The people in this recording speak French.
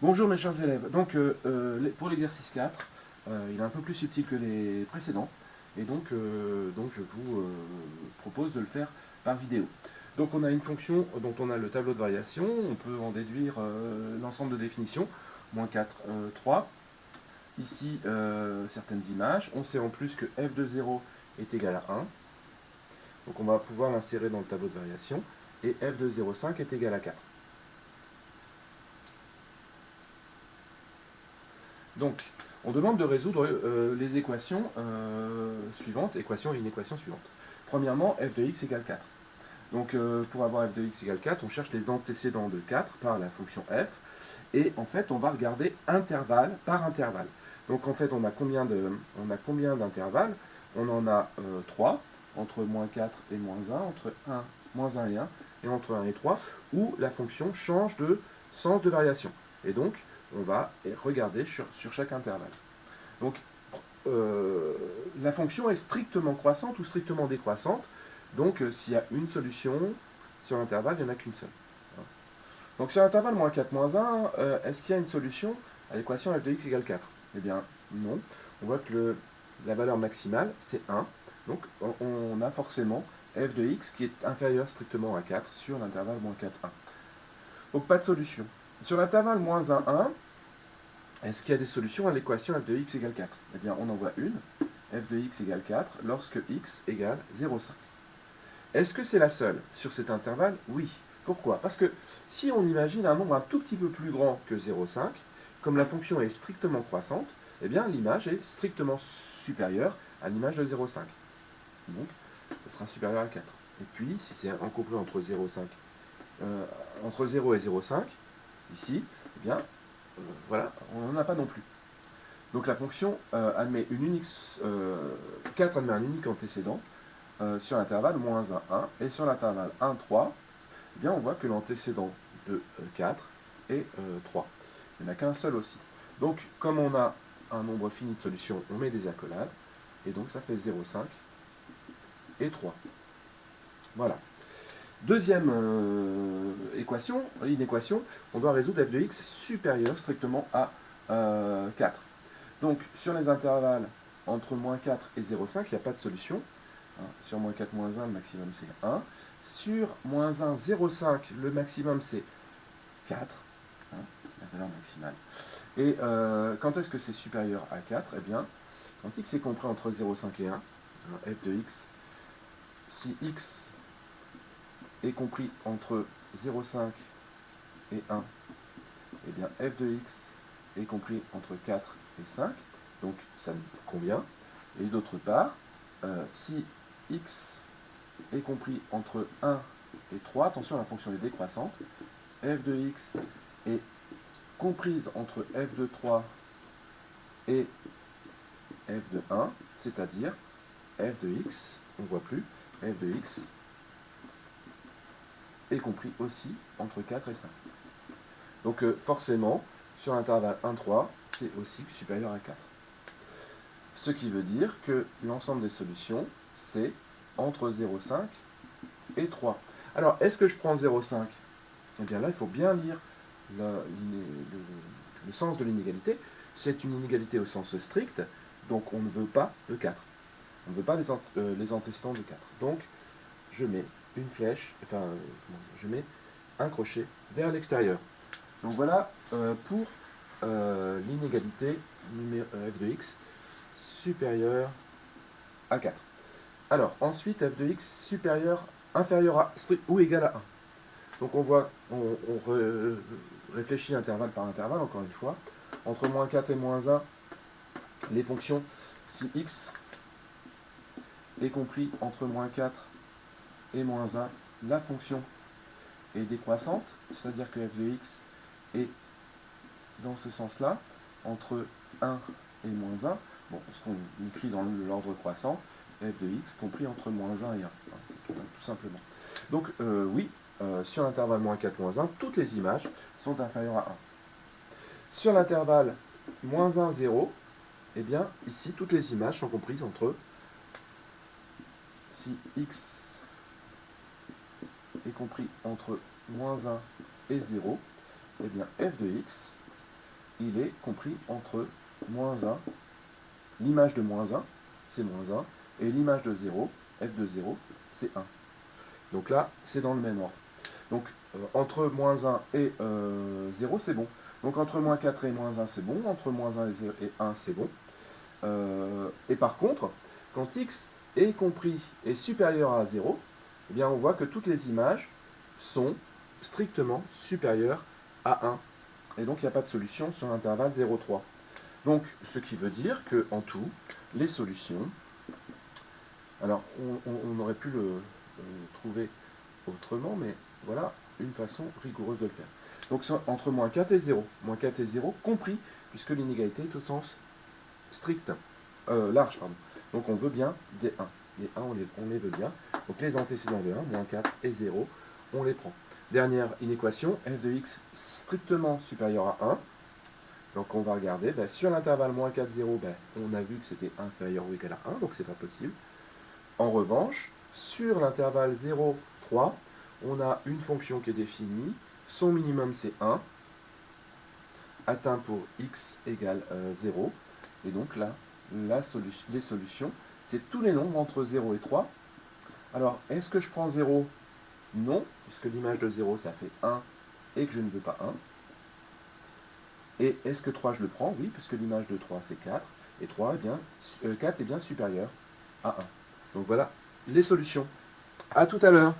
Bonjour mes chers élèves. Donc pour l'exercice 4, il est un peu plus subtil que les précédents et donc je vous propose de le faire par vidéo. Donc on a une fonction dont on a le tableau de variation, on peut en déduire l'ensemble de définitions, moins 4, 3. Ici certaines images, on sait en plus que f de 0 est égal à 1, donc on va pouvoir l'insérer dans le tableau de variation, et f de 0,5 est égal à 4. Donc, on demande de résoudre les équations suivantes, équation et une équation suivante. Premièrement, f de x égale 4. Donc, pour avoir f de x égale 4, on cherche les antécédents de 4 par la fonction f. Et en fait, on va regarder intervalle par intervalle. Donc, en fait, on a combien d'intervalles? On en a 3, entre moins 4 et moins 1, entre 1, moins 1 et entre 1 et 3, où la fonction change de sens de variation. Et donc, on va regarder sur chaque intervalle. Donc, la fonction est strictement croissante ou strictement décroissante. Donc, s'il y a une solution sur l'intervalle, il n'y en a qu'une seule. Donc, sur l'intervalle moins 4, moins 1, est-ce qu'il y a une solution à l'équation f de x égale 4? Eh bien, non. On voit que la valeur maximale, c'est 1. Donc, on a forcément f de x qui est inférieur strictement à 4 sur l'intervalle moins 4, 1. Donc, pas de solution. Sur l'intervalle moins 1, 1, est-ce qu'il y a des solutions à l'équation f de x égale 4? Eh bien, on en voit une, f de x égale 4, lorsque x égale 0,5. Est-ce que c'est la seule sur cet intervalle? Oui. Pourquoi? Parce que si on imagine un nombre un tout petit peu plus grand que 0,5, comme la fonction est strictement croissante, eh bien, l'image est strictement supérieure à l'image de 0,5. Donc, ça sera supérieur à 4. Et puis, si c'est compris entre 0,5, entre 0 et 0,5, ici, eh bien, voilà, on n'en a pas non plus. Donc la fonction admet une unique, 4 admet un unique antécédent sur l'intervalle moins 1, 1, et sur l'intervalle 1, 3, eh bien on voit que l'antécédent de 4 est 3. Il n'y en a qu'un seul aussi. Donc comme on a un nombre fini de solutions, on met des accolades, et donc ça fait 0,5 et 3. Voilà. Deuxième équation, une équation, on doit résoudre f de x supérieur strictement à 4. Donc, sur les intervalles entre moins 4 et 0,5, il n'y a pas de solution. Sur moins 4, moins 1, le maximum c'est 1. Sur moins 1, 0,5, le maximum c'est 4, la valeur maximale. Et quand est-ce que c'est supérieur à 4? Eh bien, quand x est compris entre 0,5 et 1, f de x, si x est compris entre 0,5 et 1, eh bien f de x est compris entre 4 et 5, donc ça me convient. Et d'autre part, si x est compris entre 1 et 3, attention, la fonction est décroissante, f de x est comprise entre f de 3 et f de 1, c'est-à-dire f de x, on ne voit plus, f de x est compris aussi entre 4 et 5. Donc forcément, sur l'intervalle 1, 3, c'est aussi supérieur à 4. Ce qui veut dire que l'ensemble des solutions, c'est entre 0,5 et 3. Alors, est-ce que je prends 0,5? Eh bien là, il faut bien lire le sens de l'inégalité. C'est une inégalité au sens strict, donc on ne veut pas le 4. On ne veut pas les antécédents de 4. Donc, je mets une flèche, enfin, je mets un crochet vers l'extérieur. Donc voilà pour l'inégalité f de x supérieure à 4. Alors, ensuite, f de x inférieur à ou égal à 1. Donc on voit, on réfléchit intervalle par intervalle, encore une fois. Entre moins 4 et moins 1, les fonctions, si x est compris entre moins 4 et moins 1, la fonction est décroissante, c'est-à-dire que f de x est dans ce sens-là, entre 1 et moins 1. Bon, ce qu'on écrit dans l'ordre croissant, f de x compris entre moins 1 et 1, tout simplement. Donc oui, sur l'intervalle moins 4, moins 1, toutes les images sont inférieures à 1. Sur l'intervalle moins 1, 0, eh bien, ici, toutes les images sont comprises entre, si x est compris entre moins 1 et 0, eh bien, f de x il est compris entre moins 1, l'image de moins 1, c'est moins 1, et l'image de 0, f de 0, c'est 1. Donc là, c'est dans le même ordre. Donc, entre moins 1 et 0, c'est bon. Donc, entre moins 4 et moins 1, c'est bon. Entre moins 1 et 1, c'est bon. Et par contre, quand x est compris est supérieur à 0, eh bien, on voit que toutes les images sont strictement supérieures à 1. Et donc, il n'y a pas de solution sur l'intervalle 0,3. Donc, ce qui veut dire qu'en tout, les solutions... Alors, on aurait pu le trouver autrement, mais voilà une façon rigoureuse de le faire. Donc, entre moins 4 et 0. Moins 4 et 0, compris, puisque l'inégalité est au sens strict, large, pardon. Donc, on veut bien des 1. Les 1, on les veut bien. Donc, les antécédents de 1, moins 4 et 0, on les prend. Dernière inéquation, f de x strictement supérieur à 1. Donc on va regarder, sur l'intervalle moins 4, 0, on a vu que c'était inférieur ou égal à 1, donc c'est pas possible. En revanche, sur l'intervalle 0, 3, on a une fonction qui est définie, son minimum c'est 1, atteint pour x égale 0, et donc là, les solutions, c'est tous les nombres entre 0 et 3. Alors, est-ce que je prends 0? Non, puisque l'image de 0, ça fait 1, et que je ne veux pas 1. Et est-ce que 3 je le prends? Oui, puisque l'image de 3 c'est 4, et 4 est bien supérieur à 1. Donc voilà les solutions. À tout à l'heure.